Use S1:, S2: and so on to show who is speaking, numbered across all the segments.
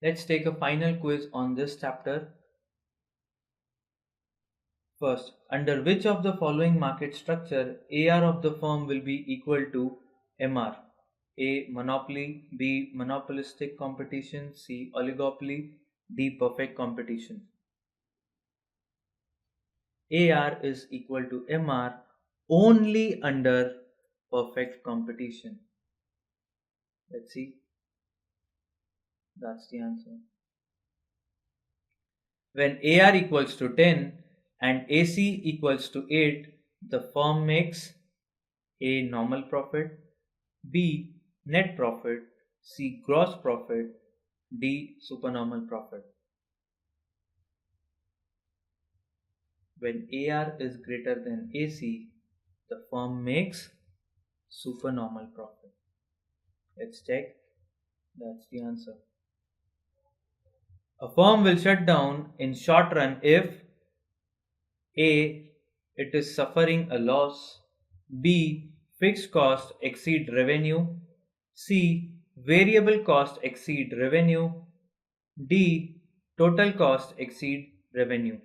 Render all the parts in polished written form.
S1: Let's take a final quiz on this chapter. First, under which of the following market structure AR of the firm will be equal to MR? A. Monopoly, B. Monopolistic competition, C. Oligopoly, D. Perfect competition. AR is equal to MR only under perfect competition. Let's see. That's the answer. When AR equals to 10 and AC equals to 8, the firm makes A. Normal profit, B. Net profit, C. Gross profit, D. Supernormal profit. When AR is greater than AC, the firm makes supernormal profit. Let's check. That's the answer. A firm will shut down in short run if A. It is suffering a loss, B. Fixed cost exceed revenue, C. Variable cost exceed revenue, D. Total cost exceed revenue.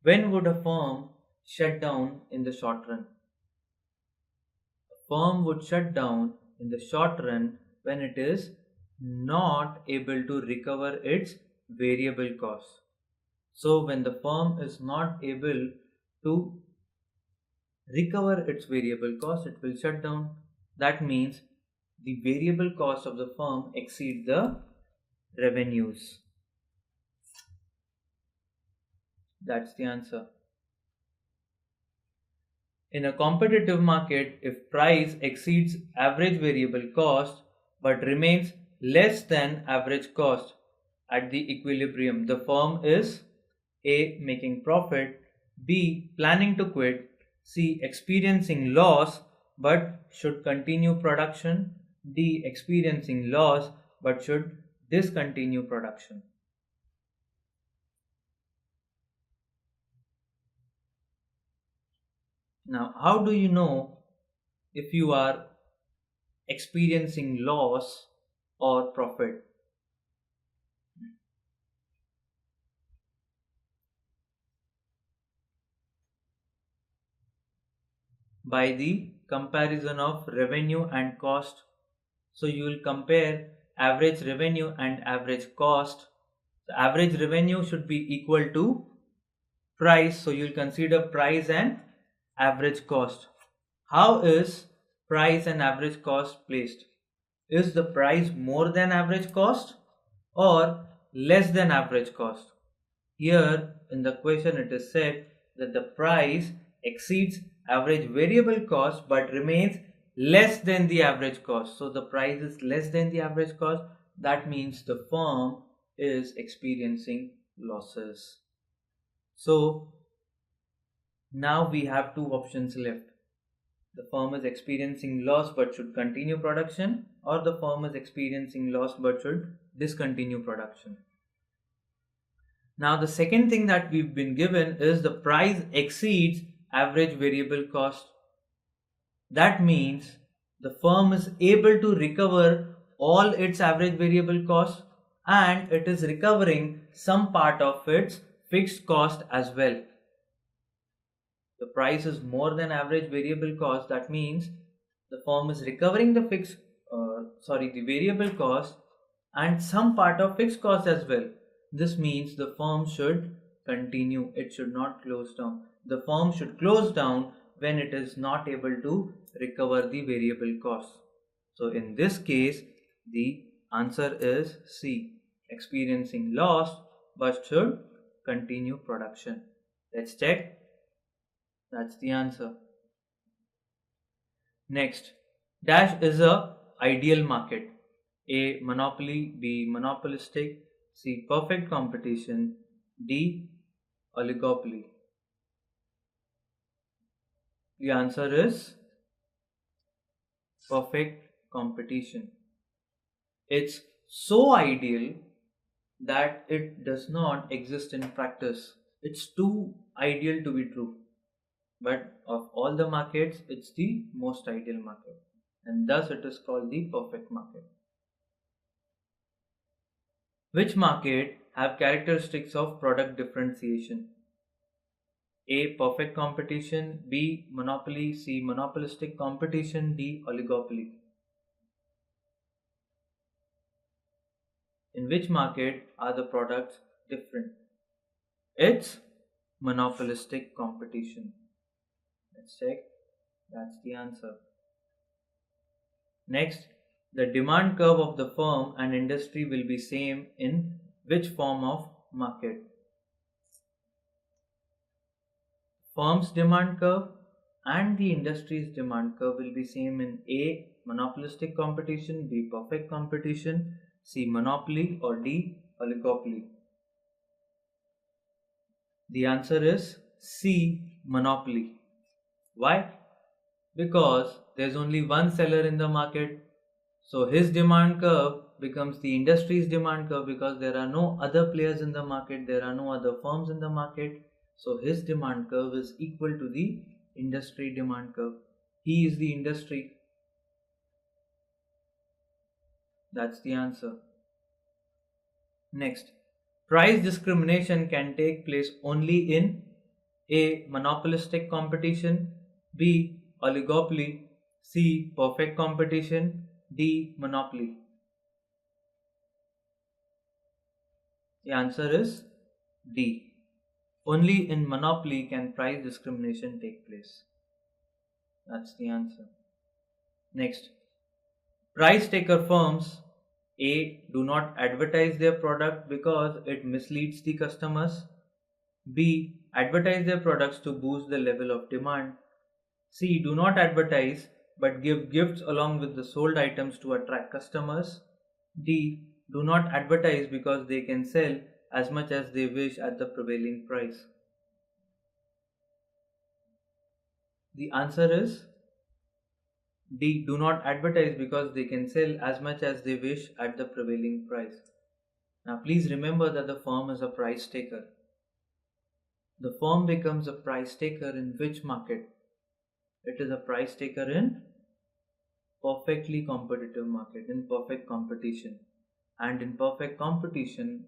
S1: When would a firm shut down in the short run? A firm would shut down in the short run when it is not able to recover its variable costs. So when the firm is not able to recover its variable cost, it will shut down. That means the variable cost of the firm exceed the revenues. That's the answer. In a competitive market, if price exceeds average variable cost but remains less than average cost at the equilibrium, the firm is A. Making profit, B. Planning to quit, C. Experiencing loss but should continue production, D. Experiencing loss but should discontinue production. Now, how do you know if you are experiencing loss or profit? By the comparison of revenue and cost. So you will compare average revenue and average cost. The average revenue should be equal to price. So you will consider price and average cost. How is price and average cost placed? Is the price more than average cost or less than average cost? Here in the question it is said that the price exceeds average variable cost but remains less than the average cost. So the price is less than the average cost. That means the firm is experiencing losses. So now we have two options left. The firm is experiencing loss but should continue production, or the firm is experiencing loss but should discontinue production. Now the second thing that we've been given is the price exceeds average variable cost. That means the firm is able to recover all its average variable cost and it is recovering some part of its fixed cost as well. The price is more than average variable cost. That means the firm is recovering the the variable cost and some part of fixed cost as well. This means the firm should continue. It should not close down. The firm should close down when it is not able to recover the variable cost. So in this case, the answer is C. Experiencing loss but should continue production. Let's check. That's the answer. Next, dash is a ideal market. A. Monopoly, B. Monopolistic, C. Perfect competition, D. Oligopoly. The answer is perfect competition. It's so ideal that it does not exist in practice. It's too ideal to be true. But of all the markets, it's the most ideal market. and thus it is called the perfect market. Which market have characteristics of product differentiation? A. Perfect competition. B. Monopoly. C. Monopolistic competition. D. Oligopoly. In which market are the products different? It's monopolistic competition. Let's check. That's the answer. Next, the demand curve of the firm and industry will be same in which form of market? Firm's demand curve and the industry's demand curve will be same in A. Monopolistic competition, B. Perfect competition, C. Monopoly, or D. Oligopoly. The answer is C. Monopoly. Why? Because there's only one seller in the market, so his demand curve becomes the industry's demand curve because there are no other players in the market, there are no other firms in the market, so his demand curve is equal to the industry demand curve. He is the industry. That's the answer. Next, price discrimination can take place only in A. Monopolistic competition, B. Oligopoly, C. Perfect competition, D. Monopoly. The answer is D. Only in monopoly can price discrimination take place. That's the answer. Next, price taker firms A. Do not advertise their product because it misleads the customers. B. Advertise their products to boost the level of demand. C. Do not advertise but give gifts along with the sold items to attract customers. D. Do not advertise because they can sell as much as they wish at the prevailing price. The answer is D. Do not advertise because they can sell as much as they wish at the prevailing price. Now please remember that the firm is a price taker. The firm becomes a price taker in which market? It is a price taker in perfectly competitive market, in perfect competition. And in perfect competition,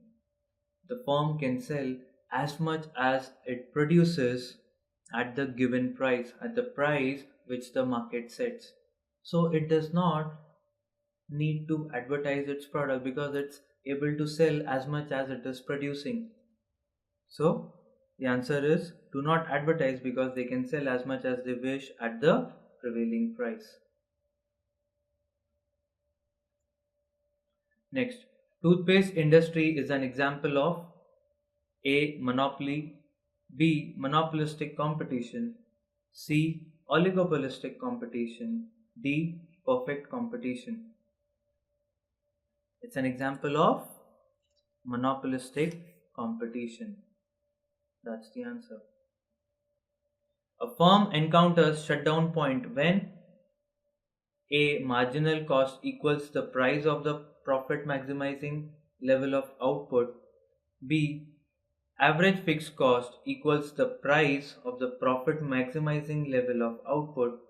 S1: the firm can sell as much as it produces at the given price, at the price which the market sets. So it does not need to advertise its product because it's able to sell as much as it is producing. So the answer is do not advertise because they can sell as much as they wish at the prevailing price. Next, toothpaste industry is an example of A. Monopoly, B. Monopolistic competition, C. Oligopolistic competition, D. Perfect competition. It's an example of monopolistic competition. That's the answer. A firm encounters shutdown point when A. Marginal cost equals the price of the profit maximizing level of output, B. Average fixed cost equals the price of the profit maximizing level of output,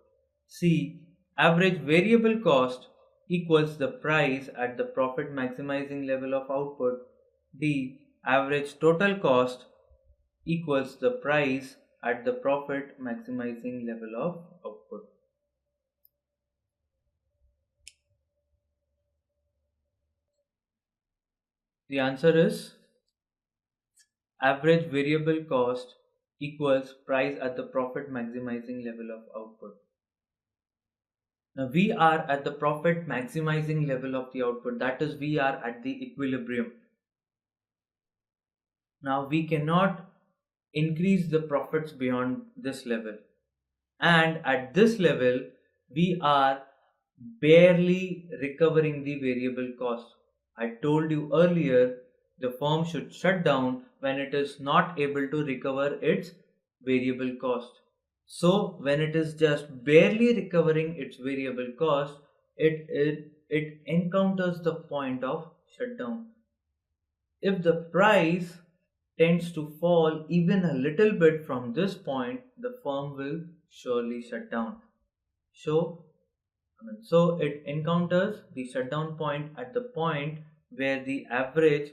S1: C. Average variable cost equals the price at the profit maximizing level of output, D. Average total cost equals the price at the profit maximizing level of output. The answer is average variable cost equals price at the profit maximizing level of output. Now we are at the profit maximizing level of the output, that is, we are at the equilibrium. Now we cannot increase the profits beyond this level, and at this level we are barely recovering the variable cost. I told you earlier the firm should shut down when it is not able to recover its variable cost. So when it is just barely recovering its variable cost, it encounters the point of shutdown. If the price tends to fall even a little bit from this point, the firm will surely shut down. So So it encounters the shutdown point at the point where the average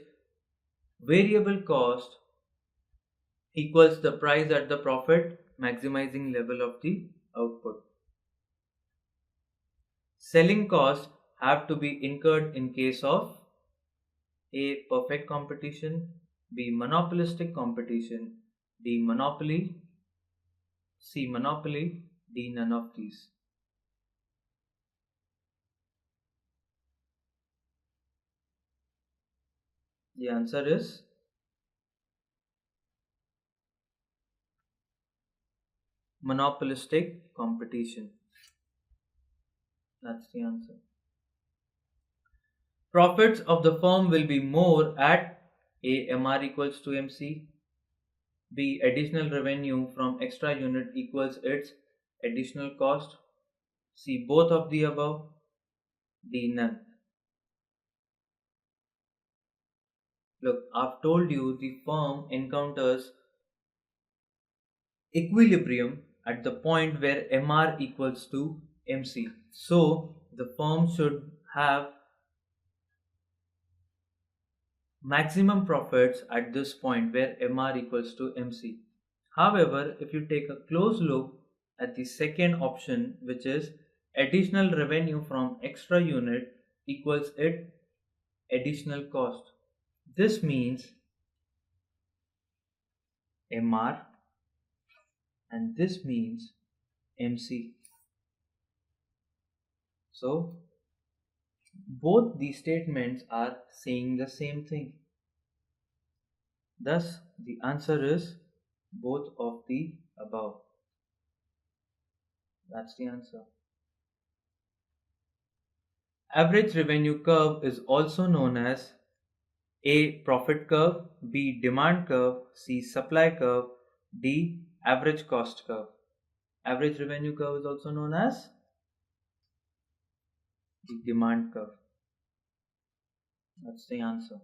S1: variable cost equals the price at the profit maximizing level of the output. Selling costs have to be incurred in case of A. Perfect competition, B. Monopolistic competition, D. Monopoly, C. Monopoly, D. None of these. The answer is monopolistic competition. That's the answer. Profits of the firm will be more at A. MR equals to MC, B. Additional revenue from extra unit equals its additional cost, C. Both of the above, D. None. Look, I've told you the firm encounters equilibrium at the point where MR equals to MC. So the firm should have maximum profits at this point where MR equals to MC. However, if you take a close look at the second option, which is additional revenue from extra unit equals it additional cost. This means MR and this means MC. So both these statements are saying the same thing. Thus, the answer is both of the above. That's the answer. Average revenue curve is also known as A. Profit curve, B. Demand curve, C. Supply curve, D. Average cost curve. Average revenue curve is also known as the demand curve. That's the answer.